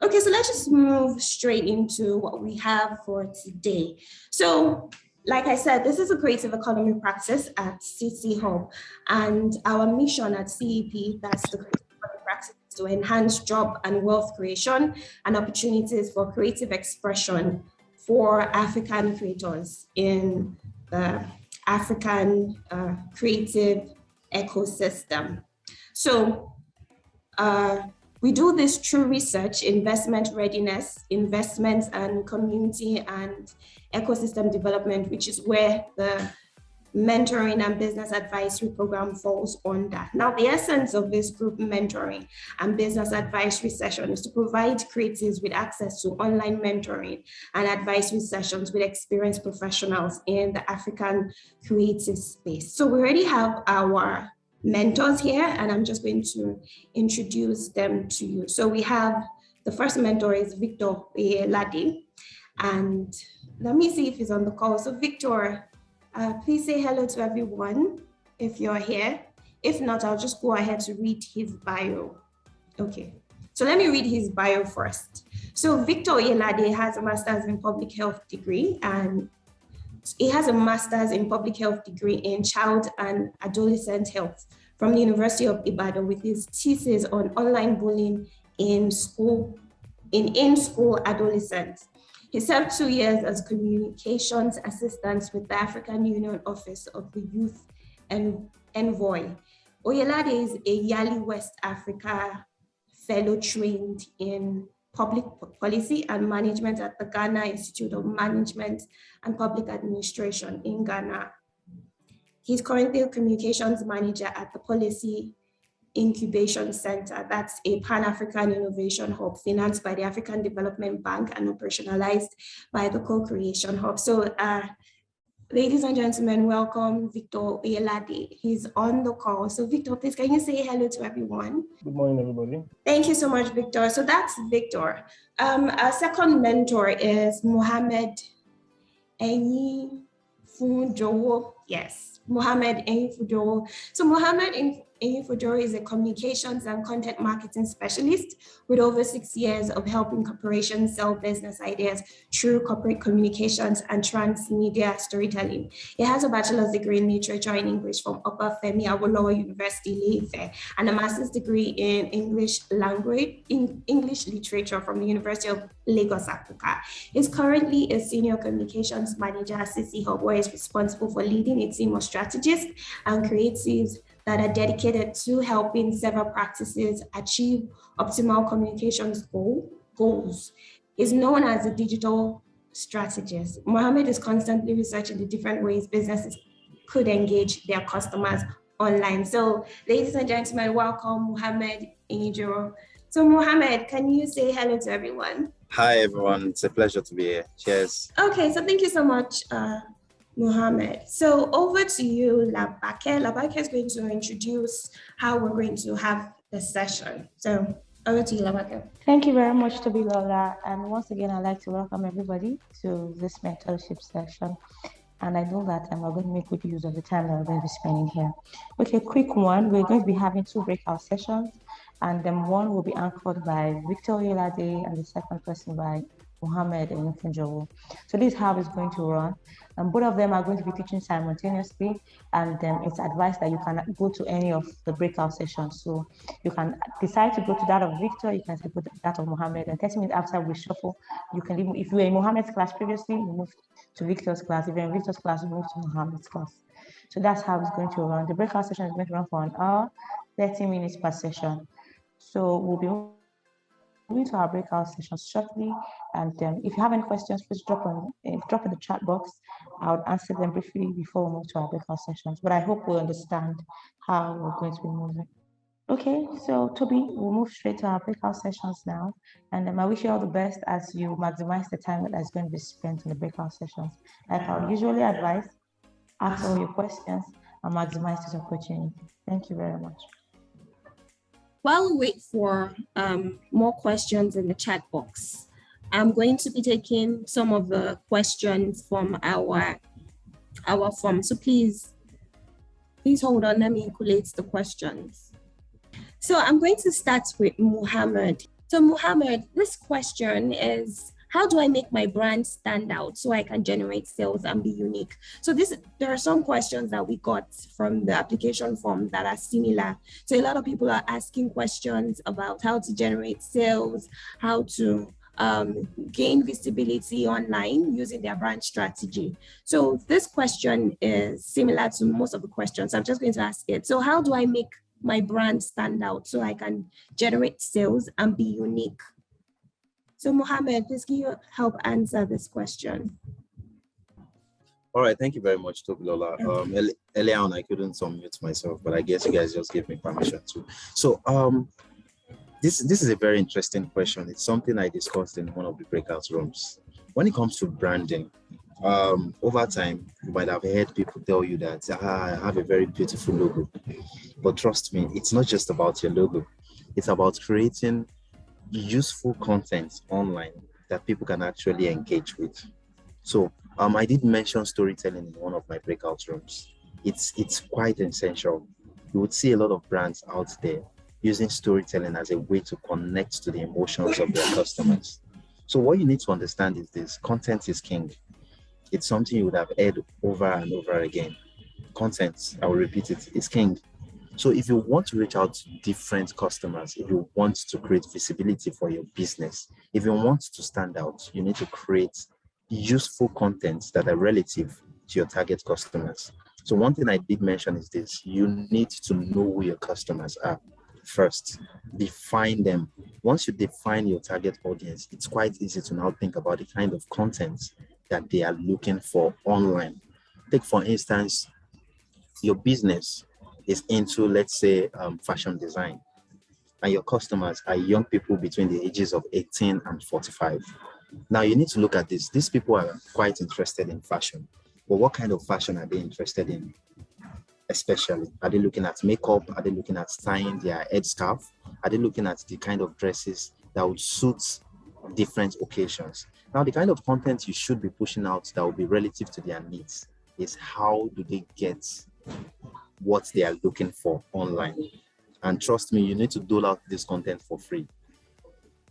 Okay, so let's just move straight into what we have for today. So, like I said, this is a creative economy practice at CcHUB, and our mission at CEP, that's the creative economy practice, is to enhance job and wealth creation and opportunities for creative expression for African creators in the African creative ecosystem. So, we do this through research, investment readiness, investments, and community and ecosystem development, which is where the mentoring and business advisory program falls under. Now, the essence of this group mentoring and business advisory session is to provide creatives with access to online mentoring and advisory sessions with experienced professionals in the African creative space. So we already have our mentors here, and I'm just going to introduce them to you. So we have the first mentor is Victor Oyelade, and let me see if he's on the call. So Victor, please say hello to everyone if you're here. If not, I'll just go ahead to read his bio. Okay, so let me read his bio first. So Victor Oyelade has a master's in public health degree, and he has a master's in public health degree in child and adolescent health from the University of Ibadan, with his thesis on online bullying in school adolescents. He served 2 years as communications assistant with the African Union Office of the Youth Envoy. Oyelade is a Yali West Africa fellow trained in public policy and management at the Ghana Institute of Management and Public Administration in Ghana. He's currently a communications manager at the Policy Incubation Center. That's a Pan-African innovation hub financed by the African Development Bank and operationalized by the Co-Creation Hub. So ladies and gentlemen, welcome Victor Oyelade. He's on the call. So Victor, please can you say hello to everyone? Good morning, everybody. Thank you so much, Victor. So that's Victor. Our second mentor is Mohammed Eyinfunjowo. Yes, Mohammed Eyinfunjowo. So Mohammed Eyinfunjowo is a communications and content marketing specialist with over 6 years of helping corporations sell business ideas through corporate communications and transmedia storytelling. He has a bachelor's degree in literature and English from Upper Femi Awolowo University, Ile-Ife, and a master's degree in English literature from the University of Lagos, Africa. He's currently a senior communications manager at CcHUB, where he's responsible for leading a team of strategists and creatives that are dedicated to helping several practices achieve optimal communications goals. He's known as a digital strategist. Mohammed is constantly researching the different ways businesses could engage their customers online. So, ladies and gentlemen, welcome Mohammed Eyinfunjowo. So, Mohammed, can you say hello to everyone? Hi, everyone. It's a pleasure to be here. Cheers. Okay, so thank you so much, Mohammed. So over to you, Labake. Labake is going to introduce how we're going to have the session. So over to you, Labake. Thank you very much, Tobilola. And once again, I'd like to welcome everybody to this mentorship session. And I know that we're going to make good use of the time that we're going to be spending here. Okay, quick one. We're going to be having 2 breakout sessions, and then one will be anchored by Victor Oyelade and the second person by Mohammed Eyinfunjowo. So this is how it's going to run. And both of them are going to be teaching simultaneously, and it's advised that you can go to any of the breakout sessions. So you can decide to go to that of Victor, you can go to that of Mohammed, and 30 minutes after we shuffle, you can leave. If you were in Mohammed's class previously, you move to Victor's class. If you're in Victor's class, you move to Mohammed's class. So that's how it's going to run. The breakout session is going to run for an hour, 30 minutes per session. So we'll be moving to our breakout sessions shortly, and if you have any questions, please drop in the chat box. I would answer them briefly before we move to our breakout sessions, but I hope we'll understand how we're going to be moving. Okay, so Toby, we'll move straight to our breakout sessions now, and I wish you all the best as you maximize the time that is going to be spent in the breakout sessions. Like I would usually advise, ask all your questions and maximize this opportunity. Thank you very much. While we wait for more questions in the chat box, I'm going to be taking some of the questions from our form. So please hold on, let me collate the questions. So I'm going to start with Mohammed. So Muhammad, this question is, how do I make my brand stand out so I can generate sales and be unique? So there are some questions that we got from the application form that are similar. So a lot of people are asking questions about how to generate sales, how to gain visibility online using their brand strategy. So this question is similar to most of the questions. I'm just going to ask it. So how do I make my brand stand out so I can generate sales and be unique? So Mohammed, please can you help answer this question? All right, thank you very much, Tobilola. Earlier on, I couldn't unmute myself, but I guess you guys just gave me permission to. So this is a very interesting question. It's something I discussed in one of the breakout rooms. When it comes to branding, over time, you might have heard people tell you that I have a very beautiful logo. But trust me, it's not just about your logo. It's about creating useful content online that people can actually engage with. So I did mention storytelling in one of my breakout rooms. It's quite essential. You would see a lot of brands out there using storytelling as a way to connect to the emotions of their customers. So what you need to understand is this: content is king. It's something you would have heard over and over again. Content, I will repeat it, is king. So if you want to reach out to different customers, if you want to create visibility for your business, if you want to stand out, you need to create useful content that are relative to your target customers. So one thing I did mention is this: you need to know who your customers are first. Define them. Once you define your target audience, it's quite easy to now think about the kind of content that they are looking for online. Take, for instance, your business is into, let's say, fashion design, and your customers are young people between the ages of 18 and 45. Now you need to look at this. These people are quite interested in fashion, but what kind of fashion are they interested in? Especially, are they looking at makeup? Are they looking at tying their head scarf? Are they looking at the kind of dresses that would suit different occasions? Now, the kind of content you should be pushing out that will be relative to their needs is how do they get what they are looking for online. And trust me, you need to dole out this content for free.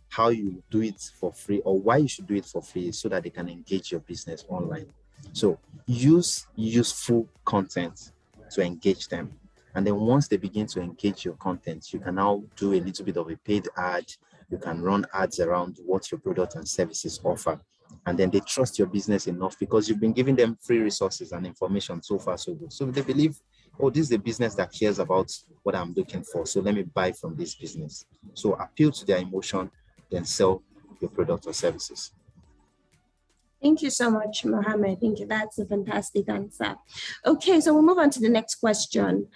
How you do it for free, or why you should do it for free, is so that they can engage your business online. So use useful content to engage them. And then once they begin to engage your content, you can now do a little bit of a paid ad. You can run ads around what your product and services offer. And then they trust your business enough because you've been giving them free resources and information. So far, so good. So they believe, oh, this is a business that cares about what I'm looking for. So let me buy from this business. So appeal to their emotion, then sell your product or services. Thank you so much, Mohammed. Thank you. That's a fantastic answer. Okay, so we'll move on to the next question.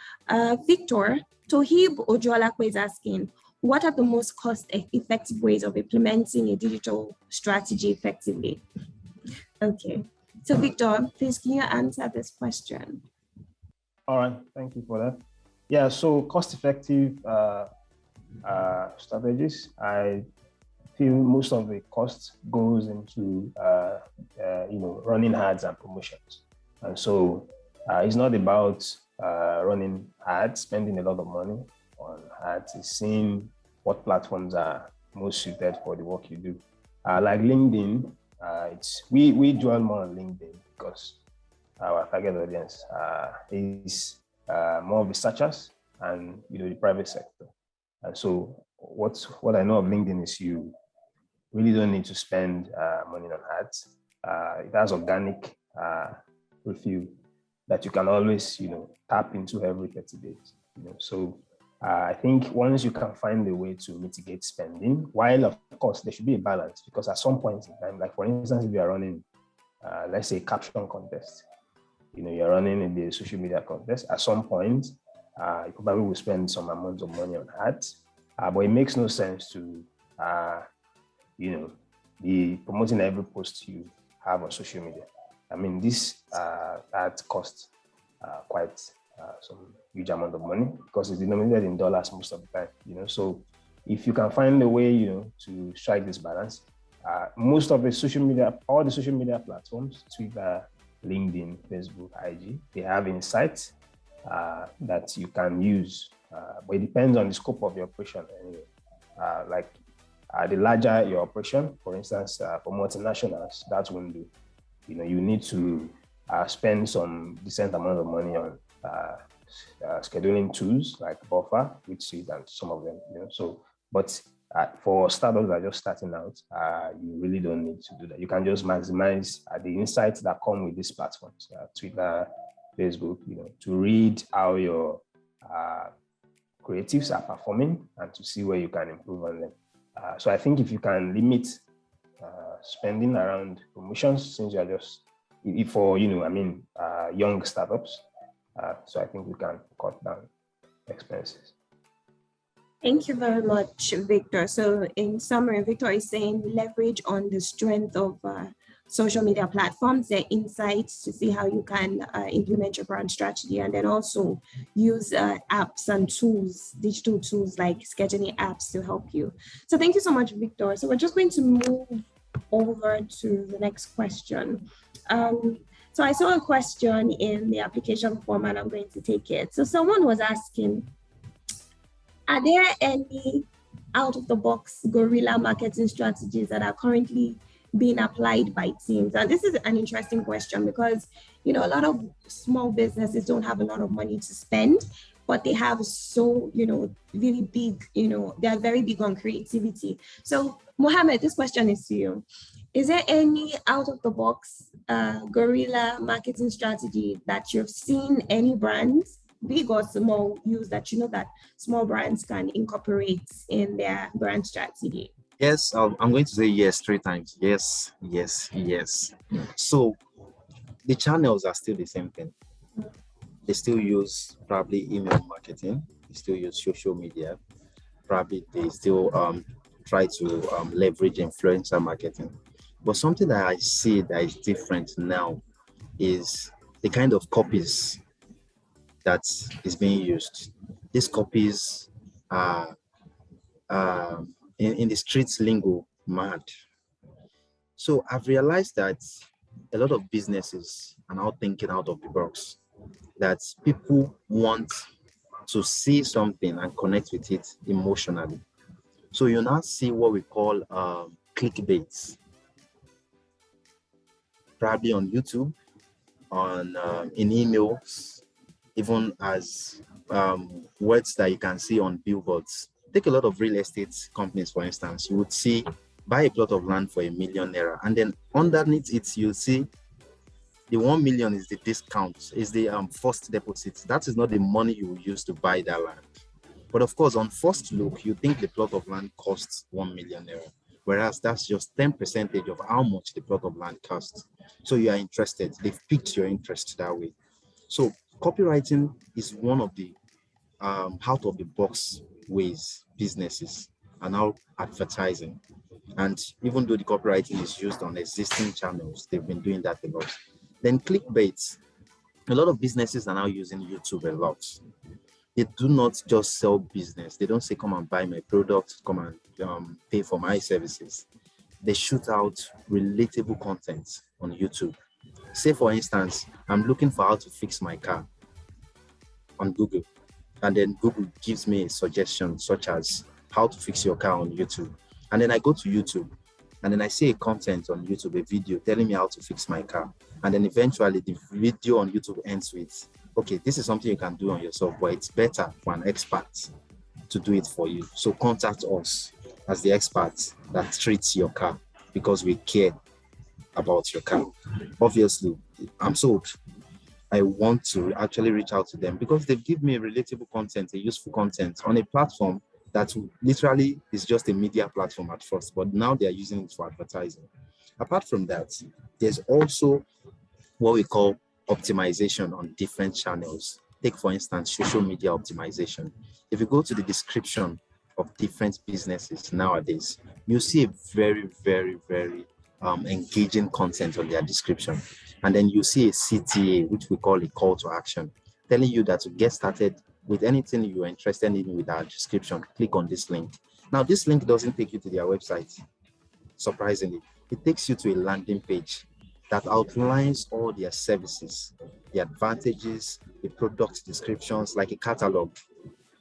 Victor, Tohib Ojualakwe is asking, what are the most cost-effective ways of implementing a digital strategy effectively? Okay, so Victor, please can you answer this question? All right, thank you for that. Yeah, so cost-effective strategies, I feel most of the cost goes into running ads and promotions. And so it's not about running ads, spending a lot of money on ads. It's seeing what platforms are most suited for the work you do. Like LinkedIn, we dwell more on LinkedIn because our target audience is more of the searchers and the private sector. And so what I know of LinkedIn is you really don't need to spend money on ads. It has organic refill that you can always tap into every 30 days. So I think once you can find a way to mitigate spending, while of course there should be a balance, because at some point in time, like for instance, if you are running, let's say, caption contest, you're running a social media contest, at some point, you probably will spend some amount of money on ads, but it makes no sense to, be promoting every post you have on social media. I mean, this ads cost quite some huge amount of money because it's denominated in dollars most of the time, So if you can find a way, to strike this balance, most of the all the social media platforms, Twitter, LinkedIn, Facebook, IG, they have insights that you can use, but it depends on the scope of your operation anyway. Like The larger your operation, for instance, for multinationals, that won't do. You need to spend some decent amount of money on scheduling tools like Buffer, Wixit, and some of them. But for startups that are just starting out, you really don't need to do that. You can just maximize the insights that come with these platforms, Twitter, Facebook, to read how your creatives are performing and to see where you can improve on them. So I think if you can limit spending around promotions, since you're just for young startups, so I think we can cut down expenses. Thank you very much, Victor. So in summary, Victor is saying leverage on the strength of social media platforms, their insights to see how you can implement your brand strategy, and then also use apps and tools, digital tools like scheduling apps to help you. So thank you so much, Victor. So we're just going to move over to the next question. So I saw a question in the application form and I'm going to take it. So someone was asking, are there any out-of-the-box guerrilla marketing strategies that are currently being applied by teams? And this is an interesting question because, a lot of small businesses don't have a lot of money to spend, but they have really big, they're very big on creativity. So Mohammed, this question is to you. Is there any out-of-the-box guerrilla marketing strategy that you've seen any brands, big or small, use that that small brands can incorporate in their brand strategy? Yes, I'm going to say yes 3 times. Yes, yes, yes. So the channels are still the same thing. They still use probably email marketing. They still use social media. Probably they still try to leverage influencer marketing. But something that I see that is different now is the kind of copies that is being used. These copies are in the streets lingo mad. So I've realized that a lot of businesses are now thinking out of the box, that people want to see something and connect with it emotionally. So you now see what we call clickbaits, probably on YouTube, on in emails, even as words that you can see on billboards. Take a lot of real estate companies, for instance. You would see, buy a plot of land for ₦1 million, and then underneath it, you'll see the 1 million is the discount, is the first deposit. That is not the money you will use to buy that land. But of course, on first look, you think the plot of land costs ₦1 million, whereas that's just 10% of how much the plot of land costs. So you are interested. They've piqued your interest that way. So copywriting is one of the out-of-the-box ways businesses are now advertising. And even though the copywriting is used on existing channels, they've been doing that a lot. Then clickbaits. A lot of businesses are now using YouTube a lot. They do not just sell business. They don't say, come and buy my product, come and pay for my services. They shoot out relatable content on YouTube. Say, for instance, I'm looking for how to fix my car on Google. And then Google gives me a suggestion such as how to fix your car on YouTube. And then I go to YouTube and then I see a content on YouTube, a video telling me how to fix my car. And then eventually the video on YouTube ends with, okay, this is something you can do on yourself, but it's better for an expert to do it for you. So contact us as the experts that treats your car because we care about your car. Obviously, I'm sold. I want to actually reach out to them because they've given me relatable content, a useful content on a platform that literally is just a media platform at first, but now they are using it for advertising. Apart from that, there's also what we call optimization on different channels. Take, for instance, social media optimization. If you go to the description of different businesses nowadays, you see a very, very, very engaging content on their description. And then you see a CTA, which we call a call to action, telling you that to get started with anything you're interested in with our description, click on this link. Now, this link doesn't take you to their website, surprisingly. It takes you to a landing page that outlines all their services, the advantages, the product descriptions, like a catalog.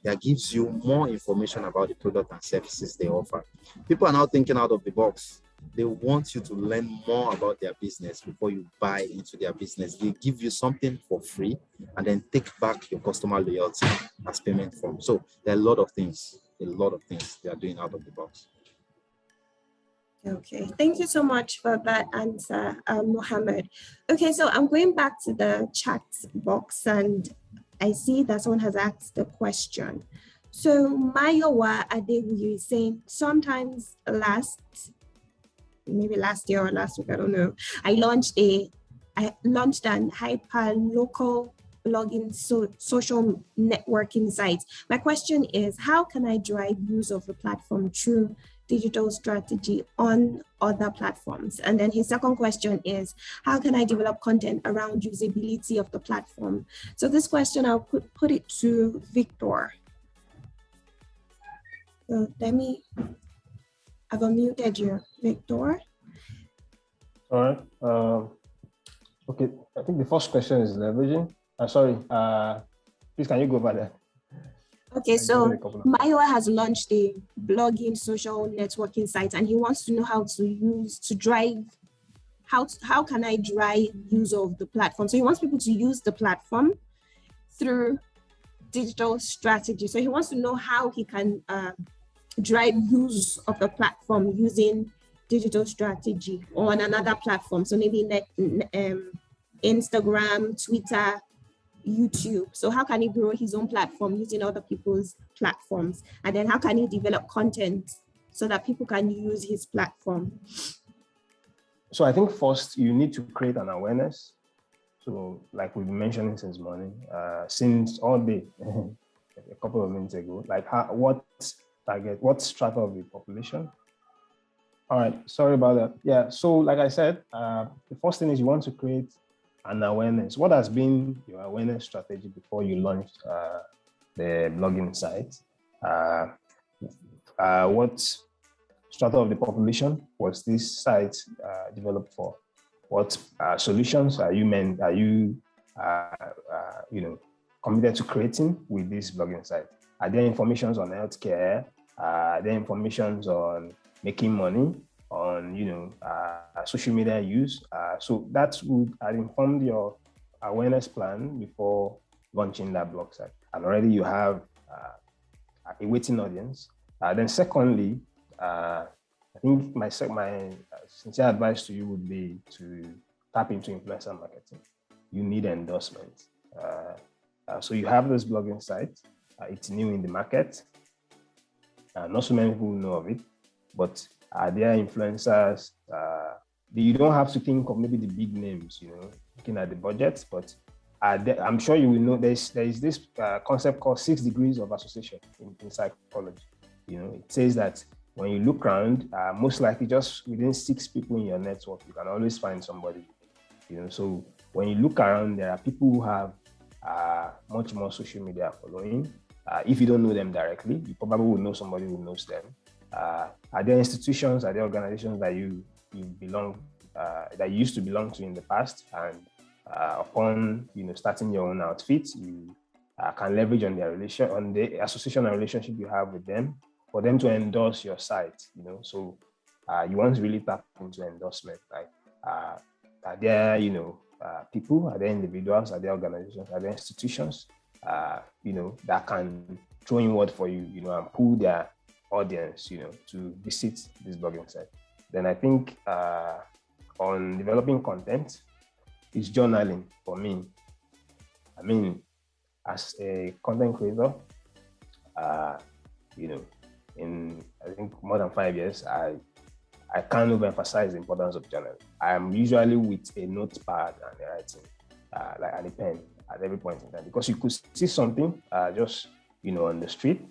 that gives you more information about the product and services they offer. People are now thinking out of the box. They want you to learn more about their business before you buy into their business. They give you something for free and then take back your customer loyalty as payment form. So there are a lot of things they are doing out of the box. Okay, thank you so much for that answer, Mohammed. Okay, so I'm going back to the chat box and I see that someone has asked a question. So Mayowa Adewuyi is saying, sometimes maybe last year or last week, I don't know, I launched an hyper-local blogging social networking site. My question is, how can I drive use of the platform through digital strategy on other platforms? And then his second question is, how can I develop content around usability of the platform? So this question, I'll put it to Victor. So I've unmuted you, Victor. All right. Okay, I think the first question is leveraging. Sorry, please can you go over there? Okay, so Mayowa has launched a blogging social networking site and he wants to know how can I drive use of the platform? So he wants people to use the platform through digital strategy. So he wants to know how he can drive use of the platform using digital strategy on another platform. So maybe Instagram, Twitter, YouTube. So how can he grow his own platform using other people's platforms? And then how can he develop content so that people can use his platform? So I think first you need to create an awareness. So like we've been mentioning since morning, since all day, a couple of minutes ago, like what strata of the population? All right, sorry about that. Yeah, so like I said, the first thing is you want to create an awareness. What has been your awareness strategy before you launched the blogging site? What strata of the population was this site developed for? What solutions are you committed to creating with this blogging site? Are there informations on healthcare? Are there informations on making money, on social media use? So that would have informed your awareness plan before launching that blog site. And already you have a waiting audience. Then secondly, I think my sincere advice to you would be to tap into influencer marketing. You need endorsements. So you have this blogging site. It's new in the market. Not so many people know of it, but are there influencers? You don't have to think of maybe the big names, looking at the budgets, but I'm sure you will know there's this concept called 6 degrees of association in psychology. It says that when you look around, most likely just within 6 people in your network, you can always find somebody. So when you look around, there are people who have much more social media following. If you don't know them directly, you probably will know somebody who knows them. Are there institutions, are there organizations that you belong, that you used to belong to in the past, and upon starting your own outfit, you can leverage on the association and relationship you have with them for them to endorse your site. So you want to really tap into endorsement. Like, are there people, are there individuals, are there organizations, are there institutions that can throw in word for you, and pull their audience, to visit this blogging site? Then I think on developing content is journaling for me. I mean, as a content creator, in I think more than 5 years, I can't overemphasize the importance of journaling. I am usually with a notepad and a writing, and a pen at every point in time, because you could see something just on the street,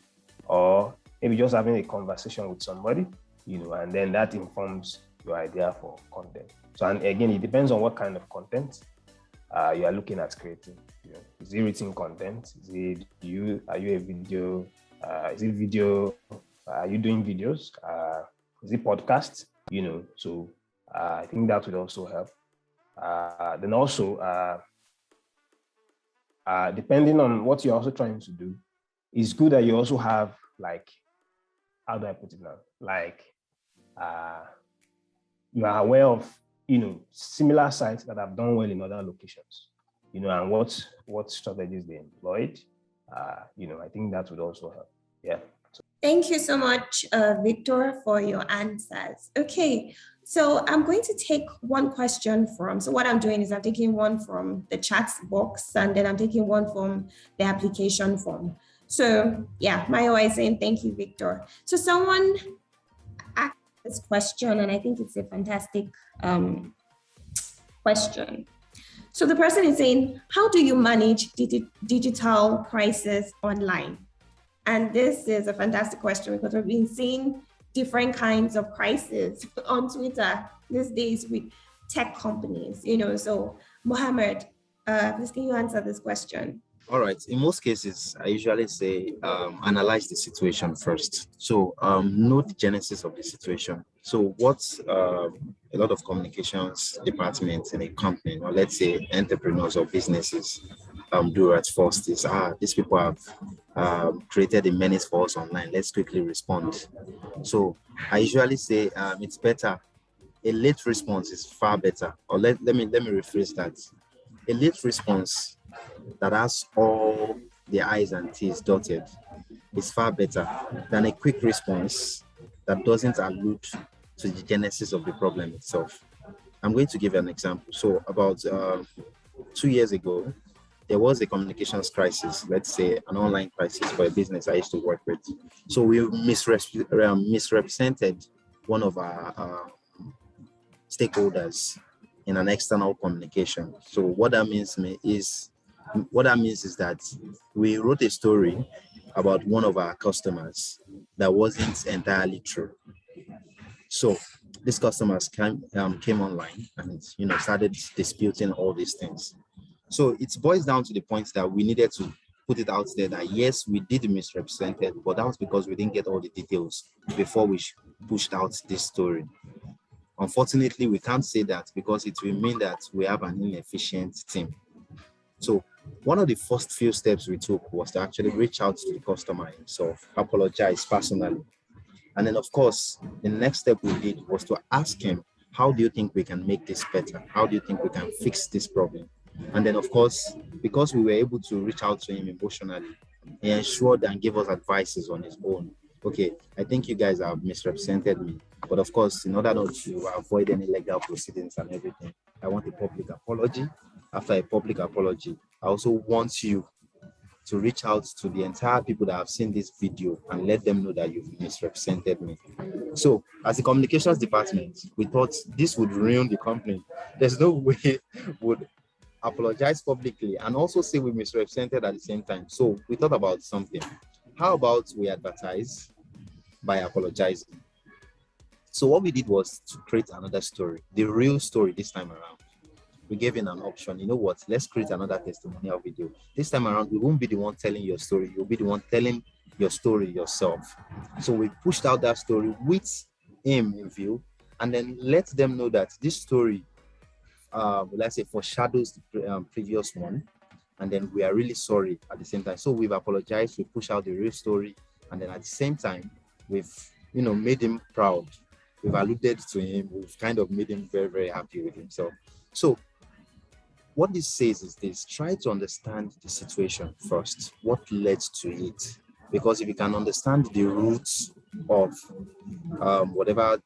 or maybe just having a conversation with somebody, and then that informs your idea for content. So, and again, it depends on what kind of content you are looking at creating. Is it written content? Are you a video? Is it video? Are you doing videos? Is it podcasts? So I think that would also help. Then also, depending on what you're also trying to do, it's good that you also have, like, how do I put it now? Like, you are aware of, similar sites that have done well in other locations, and what strategies they employed. I think that would also help. Yeah. Thank you so much, Victor, for your answers. Okay, so I'm going to take one question so what I'm doing is I'm taking one from the chat box, and then I'm taking one from the application form. So yeah, Mayo is saying, thank you, Victor. So someone asked this question, and I think it's a fantastic question. So the person is saying, how do you manage digital crisis online? And this is a fantastic question because we've been seeing different kinds of crises on Twitter these days with tech companies, So Mohammed, please can you answer this question? All right. In most cases, I usually say analyze the situation first. So know the genesis of the situation. So what a lot of communications departments in a company, or let's say entrepreneurs or businesses do at first is, these people have created a menace for us online. Let's quickly respond. So I usually say it's better. A late response is far better. Or let me rephrase that. A late response that has all the I's and T's dotted is far better than a quick response that doesn't allude to the genesis of the problem itself. I'm going to give you an example. So about 2 years ago, there was a communications crisis, let's say an online crisis for a business I used to work with. So we misrepresented one of our stakeholders in an external communication. So what that means is that we wrote a story about one of our customers that wasn't entirely true. So these customers came online and started disputing all these things. So it boils down to the point that we needed to put it out there that yes, we did misrepresent it, but that was because we didn't get all the details before we pushed out this story. Unfortunately, we can't say that because it will mean that we have an inefficient team. So one of the first few steps we took was to actually reach out to the customer himself, apologize personally. And then, of course, the next step we did was to ask him, how do you think we can make this better? How do you think we can fix this problem? And then, of course, because we were able to reach out to him emotionally, he ensured and gave us advices on his own. Okay, I think you guys have misrepresented me. But of course, in order not to avoid any legal proceedings and everything, I want a public apology. After a public apology, I also want you to reach out to the entire people that have seen this video and let them know that you've misrepresented me. So as a communications department, we thought this would ruin the company. There's no way we would apologize publicly and also say we misrepresented at the same time. So we thought about something. How about we advertise by apologizing? So what we did was to create another story, the real story this time around. We gave in an option, you know what, let's create another testimonial video. This time around, we won't be the one telling your story, you'll be the one telling your story yourself. So we pushed out that story with him in view, and then let them know that this story, let's say, foreshadows the previous one, and then we are really sorry at the same time. So we've apologized, we push out the real story, and then at the same time, we've made him proud. We've alluded to him, we've kind of made him very, very happy with himself. So what this says is this: try to understand the situation first, what led to it. Because if you can understand the roots of whatever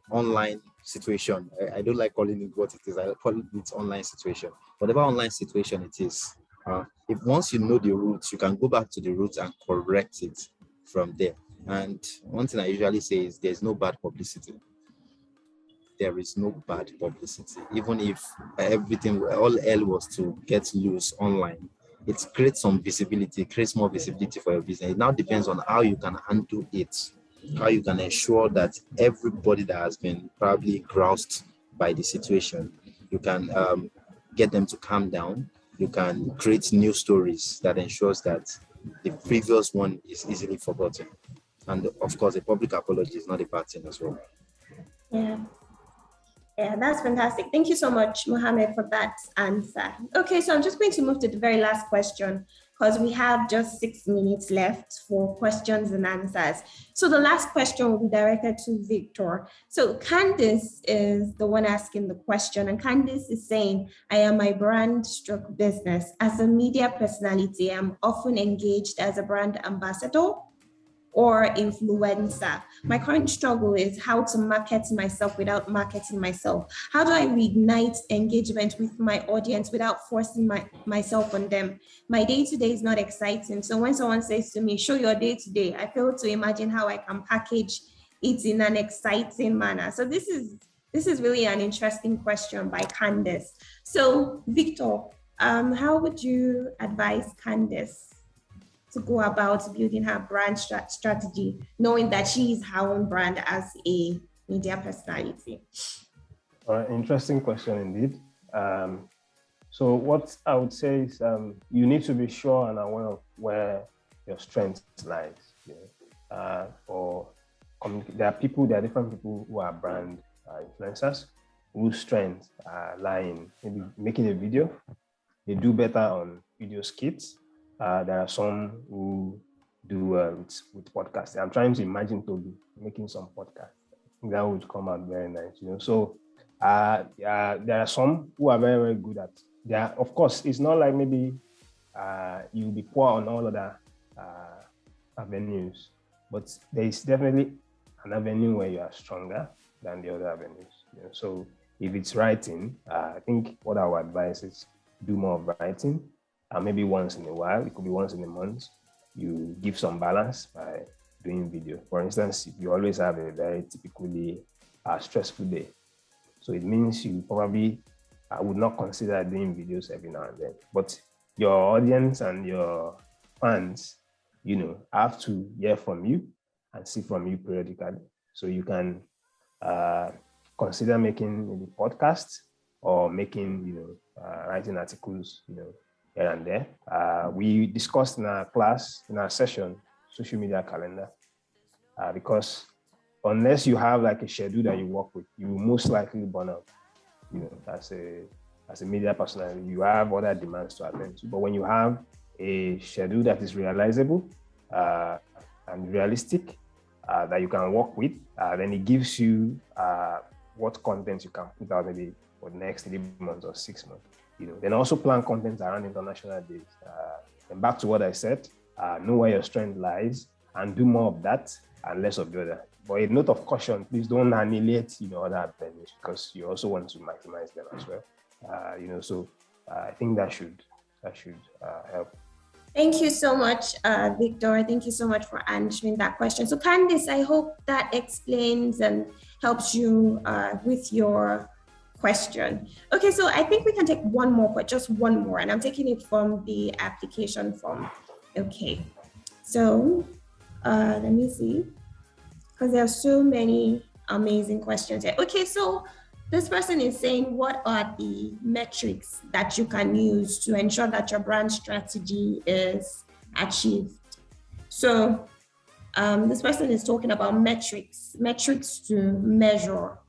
online situation, I don't like calling it what it is, I call it online situation. Whatever online situation it is, if once you know the roots, you can go back to the roots and correct it from there. And one thing I usually say is there's no bad publicity. There is no bad publicity. Even if everything, all hell was to get loose online, it creates some visibility, creates more visibility for your business. It now depends on how you can handle it, how you can ensure that everybody that has been probably groused by the situation, you can get them to calm down. You can create new stories that ensures that the previous one is easily forgotten. And of course, a public apology is not a bad thing as well. Yeah, that's fantastic. Thank you so much, Mohammed, for that answer. Okay, so I'm just going to move to the very last question because we have just 6 minutes left for questions and answers. So the last question will be directed to Victor. So Candice is the one asking the question, and Candice is saying, I am my brand stroke business. As a media personality, I'm often engaged as a brand ambassador or influencer. My current struggle is how to market myself without marketing myself. How do I reignite engagement with my audience without forcing myself on them? My day-to-day is not exciting. So when someone says to me, show your day-to-day, I fail to imagine how I can package it in an exciting manner. So this is really an interesting question by Candice. So Victor, how would you advise Candice to go about building her brand strategy, knowing that she is her own brand as a media personality? All right, interesting question indeed. So what I would say is you need to be sure and aware of where your strength lies. You know? There are different people who are brand influencers whose strengths lie in maybe making a video. They do better on video skits. There are some who do with podcasting. I'm trying to imagine Toby making some podcast. That would come out very nice, you know. So there are some who are very, very good at. Of course, it's not like maybe you'll be poor on all other avenues, but there is definitely an avenue where you are stronger than the other avenues. You know? So if it's writing, I think what I would advise is do more of writing. Maybe once in a while, it could be once in a month, you give some balance by doing video. For instance, if you always have a very typically stressful day, so it means you probably would not consider doing videos every now and then. But your audience and your fans, you know, have to hear from you and see from you periodically. So you can consider making maybe podcasts or making, you know, writing articles, you know, here and there. We discussed in our class, in our session, social media calendar, because unless you have like a schedule that you work with, you will most likely burn out. You know, as a media personality, you have other demands to attend to. But when you have a schedule that is realizable and realistic, that you can work with, then it gives you what content you can put out maybe for the next 3 months or 6 months. You know, then also plan content around international days. And back to what I said, know where your strength lies and do more of that and less of the other. But a note of caution, please don't annihilate, you know, other avenues because you also want to maximize them as well. You know, so I think that should help. Thank you so much, Victor. Thank you so much for answering that question. So Candice, I hope that explains and helps you with your question. Okay, so I think we can take one more, but just one more, and I'm taking it from the application form. Okay, so let me see, because there are so many amazing questions here. Okay, so this person is saying, what are the metrics that you can use to ensure that your brand strategy is achieved? So this person is talking about metrics to measure.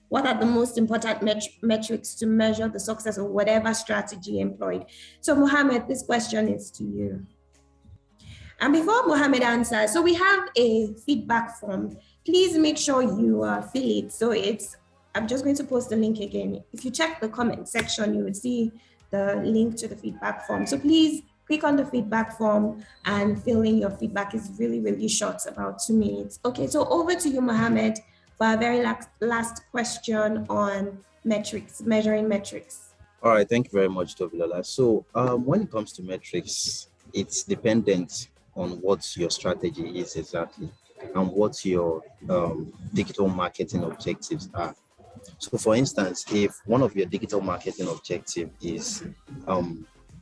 What are the most important metrics to measure the success of whatever strategy employed? So Mohammed, this question is to you. And before Mohammed answers, so we have a feedback form. Please make sure you fill it. So I'm just going to post the link again. If you check the comment section, you will see the link to the feedback form. So please click on the feedback form and fill in your feedback. It's really, really short, about 2 minutes. Okay, so over to you, Mohammed, for our very last question on metrics, measuring metrics. All right, thank you very much, Tobilola. So when it comes to metrics, it's dependent on what your strategy is exactly and what your digital marketing objectives are. So for instance, if one of your digital marketing objective is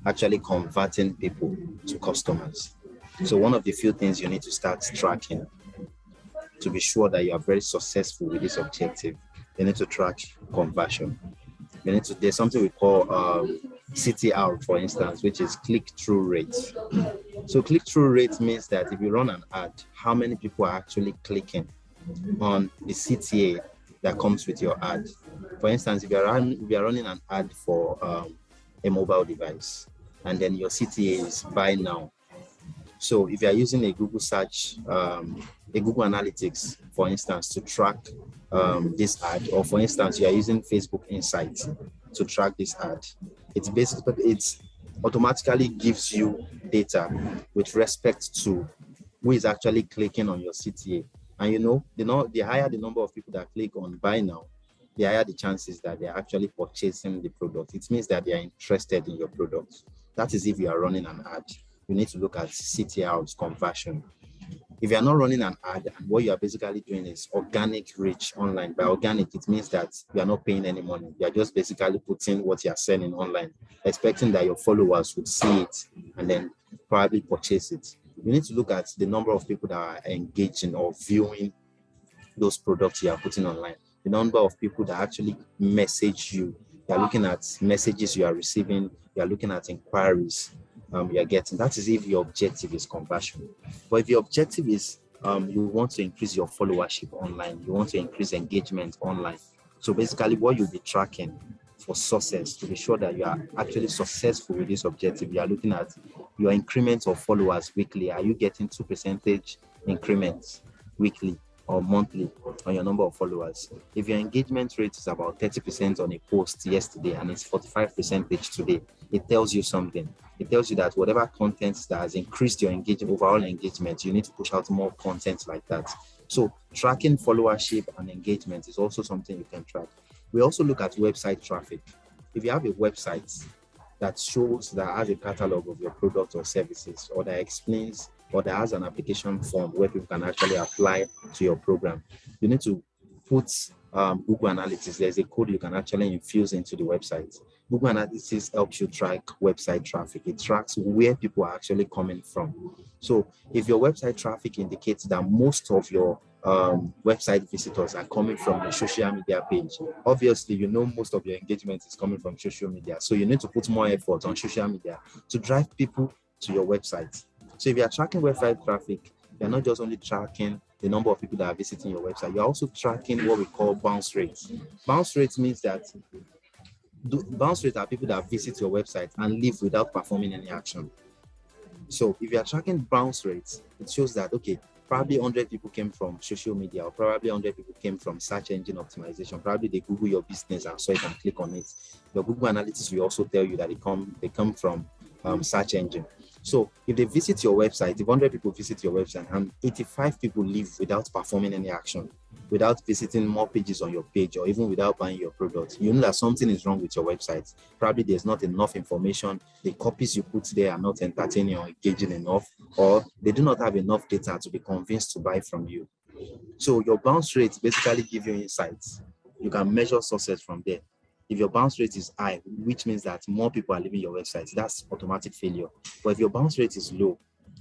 actually converting people to customers, so one of the few things you need to start tracking to be sure that you are very successful with this objective, you need to track conversion. There's something we call CTR, for instance, which is click-through rate. So click-through rate means that if you run an ad, how many people are actually clicking on the CTA that comes with your ad. For instance, if you are running an ad for a mobile device, and then your CTA is buy now. So if you are using a Google search, a Google Analytics, for instance, to track this ad, or for instance, you are using Facebook Insights to track this ad, it's automatically gives you data with respect to who is actually clicking on your CTA. And you know, the higher the number of people that click on buy now, the higher the chances that they're actually purchasing the product. It means that they are interested in your product. That is if you are running an ad. You need to look at CTR's conversion. If you are not running an ad, and what you are basically doing is organic reach online. By organic, it means that you are not paying any money. You are just basically putting what you are selling online, expecting that your followers would see it and then probably purchase it. You need to look at the number of people that are engaging or viewing those products you are putting online, the number of people that actually message you. You are looking at messages you are receiving, you are looking at inquiries you are getting. That is if your objective is conversion. But if your objective is you want to increase your followership online, you want to increase engagement online. So basically what you'll be tracking for success, to be sure that you are actually successful with this objective, you are looking at your increments of followers weekly. Are you getting 2% increments weekly or monthly on your number of followers? If your engagement rate is about 30% on a post yesterday and it's 45% today, it tells you something. It tells you that whatever content that has increased your overall engagement, you need to push out more content like that. So tracking followership and engagement is also something you can track. We also look at website traffic. If you have a website that shows, that has a catalog of your products or services, or that explains, or that has an application form where people can actually apply to your program, you need to put Google Analytics. There's a code you can actually infuse into the website. Google Analytics helps you track website traffic. It tracks where people are actually coming from. So if your website traffic indicates that most of your website visitors are coming from a social media page, obviously you know most of your engagement is coming from social media. So you need to put more effort on social media to drive people to your website. So if you are tracking website traffic, you're not just only tracking the number of people that are visiting your website, you're also tracking what we call bounce rates. Bounce rates means that bounce rates are people that visit your website and leave without performing any action. So if you are tracking bounce rates, it shows that, okay, probably 100 people came from social media, or probably 100 people came from search engine optimization. Probably they Google your business and saw it and click on it. Your Google Analytics will also tell you that they come from search engine. So if they visit your website, if 100 people visit your website and 85 people leave without performing any action, without visiting more pages on your page, or even without buying your product, you know that something is wrong with your website. Probably there's not enough information. The copies you put there are not entertaining or engaging enough, or they do not have enough data to be convinced to buy from you. So your bounce rates basically give you insights. You can measure success from there. If your bounce rate is high, which means that more people are leaving your website, that's automatic failure. But if your bounce rate is low,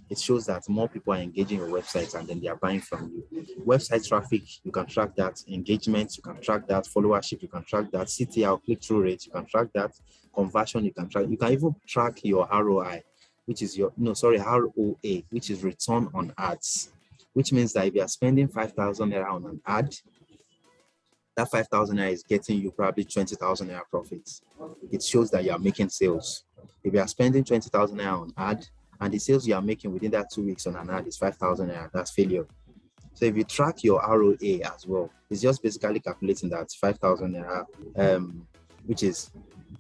it shows that more people are engaging your website and then they are buying from you. Website traffic, you can track that. Engagement, you can track that. Followership, you can track that. CTR, click-through rate, you can track that. Conversion, you can track. You can even track your ROI, which is ROA, which is return on ads, which means that if you are spending 5,000 naira on an ad, that 5,000 naira is getting you probably 20,000 naira profits. It shows that you are making sales. If you are spending 20,000 naira on ad, and the sales you are making within that 2 weeks on an ad is 5,000 naira, that's failure. So if you track your ROA as well, it's just basically calculating that 5,000 naira, which is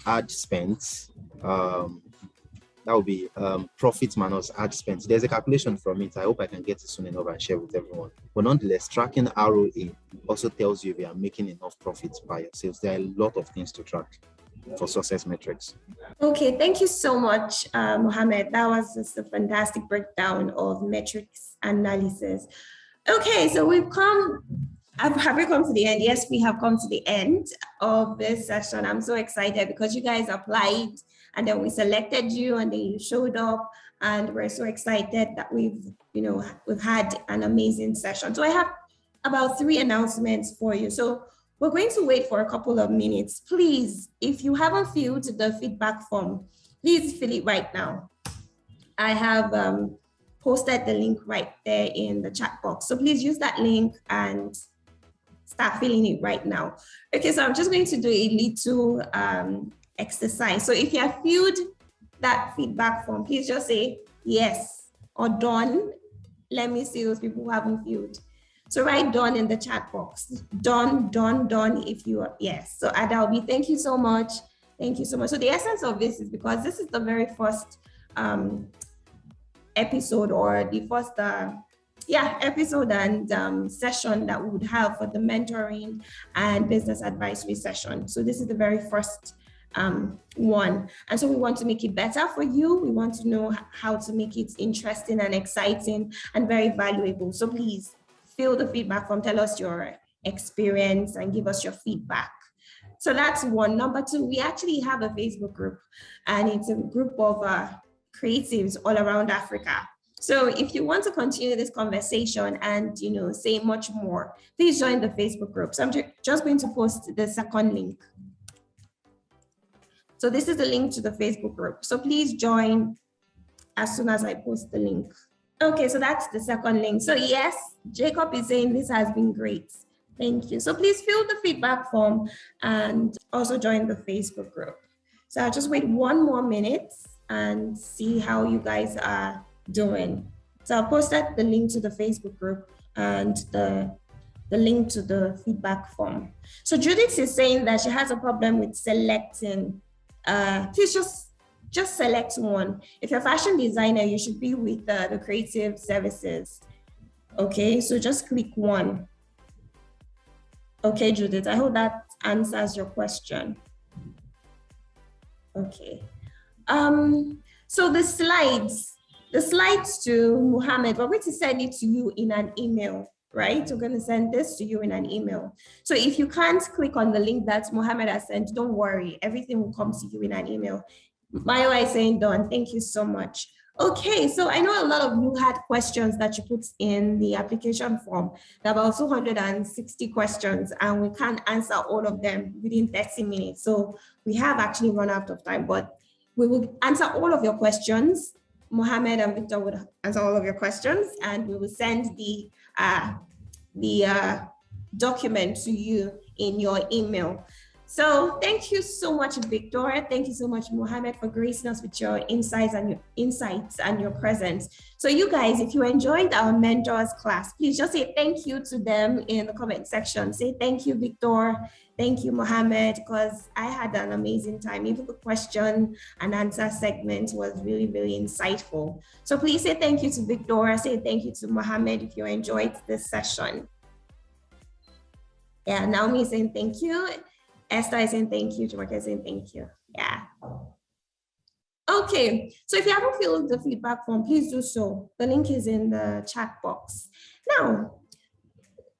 ad spent, that will be profit minus ad spent. There's a calculation from it. I hope I can get it soon enough and share with everyone. But nonetheless, tracking ROA also tells you if you are making enough profits by your sales. There are a lot of things to track for success metrics. Okay, thank you so much, Mohammed. That was just a fantastic breakdown of metrics analysis. Okay, so have we come to the end? Yes, we have come to the end of this session. I'm so excited because you guys applied and then we selected you and then you showed up, and we're so excited that we've had an amazing session. So I have about 3 announcements for you. So we're going to wait for a couple of minutes. Please, if you haven't filled the feedback form, please fill it right now. I have posted the link right there in the chat box. So please use that link and start filling it right now. Okay, so I'm just going to do a little exercise. So if you have filled that feedback form, please just say yes or done. Let me see those people who haven't filled. So write done in the chat box. Done if you are, yes. So Adalbi, thank you so much. Thank you so much. So the essence of this is because this is the very first episode, or the first episode and session that we would have for the mentoring and business advisory session. So this is the very first one. And so we want to make it better for you. We want to know how to make it interesting and exciting and very valuable. So please fill the feedback form, tell us your experience and give us your feedback. So that's one. Number two, we actually have a Facebook group, and it's a group of creatives all around Africa. So if you want to continue this conversation and, you know, say much more, please join the Facebook group. So I'm just going to post the second link. So this is the link to the Facebook group. So please join as soon as I post the link. Okay, so that's the second link. So yes, Jacob is saying this has been great. Thank you. So please fill the feedback form and also join the Facebook group. So I'll just wait 1 more minute and see how you guys are doing. So I'll post the link to the Facebook group and the link to the feedback form. So Judith is saying that she has a problem with selecting. Please just select one. If you're a fashion designer, you should be with the creative services. Okay, so just click one. Okay, Judith, I hope that answers your question. Okay. So the slides to Muhammad, we're going to send it to you in an email, right? We're going to send this to you in an email. So if you can't click on the link that Muhammad has sent, don't worry, everything will come to you in an email. Mayo is saying done. Thank you so much. Okay, so I know a lot of you had questions that you put in the application form. There are about 260 questions, and we can't answer all of them within 30 minutes. So we have actually run out of time, but we will answer all of your questions. Mohammed and Victor would answer all of your questions, and we will send the document to you in your email. So thank you so much, Victor. Thank you so much, Mohammed, for gracing us with your insights and your presence. So you guys, if you enjoyed our mentors class, please just say thank you to them in the comment section. Say thank you, Victor. Thank you, Mohammed, because I had an amazing time. Even the question and answer segment was really, really insightful. So please say thank you to Victor. Say thank you to Mohammed if you enjoyed this session. Yeah, Naomi is saying thank you. Esther is saying thank you. Jamaica is saying thank you. Yeah. Okay, so if you haven't filled the feedback form, please do so. The link is in the chat box. Now,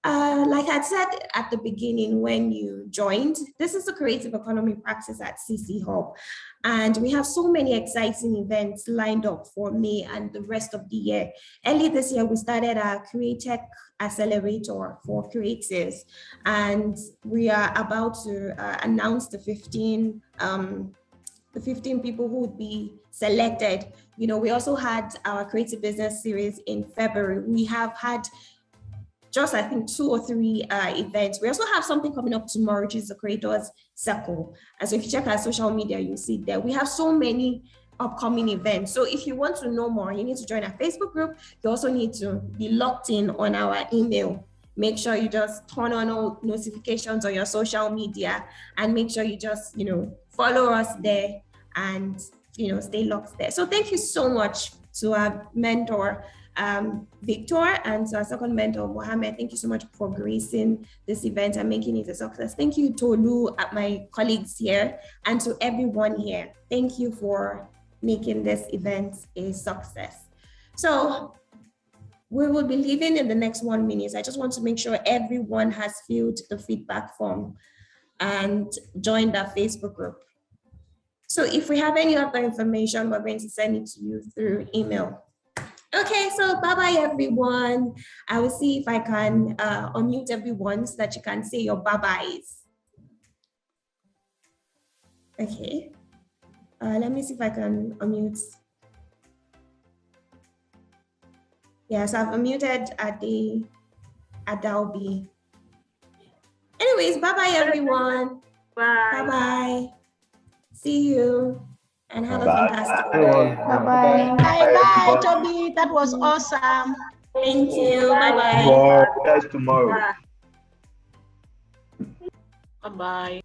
like I said at the beginning when you joined, this is the creative economy practice at CcHUB. And we have so many exciting events lined up for May and the rest of the year. Early this year, we started our CreaTech Accelerator for creatives. And we are about to announce the 15 people who would be selected. You know, we also had our creative business series in February. We have had just, I think, 2 or 3 events. We also have something coming up tomorrow, which is the Creators Circle. And so if you check our social media, you'll see there. We have so many upcoming events. So if you want to know more, you need to join our Facebook group. You also need to be locked in on our email. Make sure you just turn on all notifications on your social media, and make sure you just, you know, follow us there and, you know, stay locked there. So thank you so much to our mentor, Victor, and to our second mentor, Mohammed. Thank you so much for gracing this event and making it a success. Thank you to Olu, my colleagues here, and to everyone here. Thank you for making this event a success. So we will be leaving in the next 1 minute. I just want to make sure everyone has filled the feedback form and joined our Facebook group. So if we have any other information, we're going to send it to you through email. Okay, so bye-bye, everyone. I will see if I can unmute everyone so that you can say your bye-byes. Okay, let me see if I can unmute. Yes, I've unmuted Adalbi. Anyways, bye-bye, everyone. Bye. Bye-bye. See you. and have a Bye. fantastic Bye. day. Bye-bye. Bye-bye, Toby. That was awesome. Thank you. Bye-bye. Tomorrow. That's tomorrow. Bye-bye.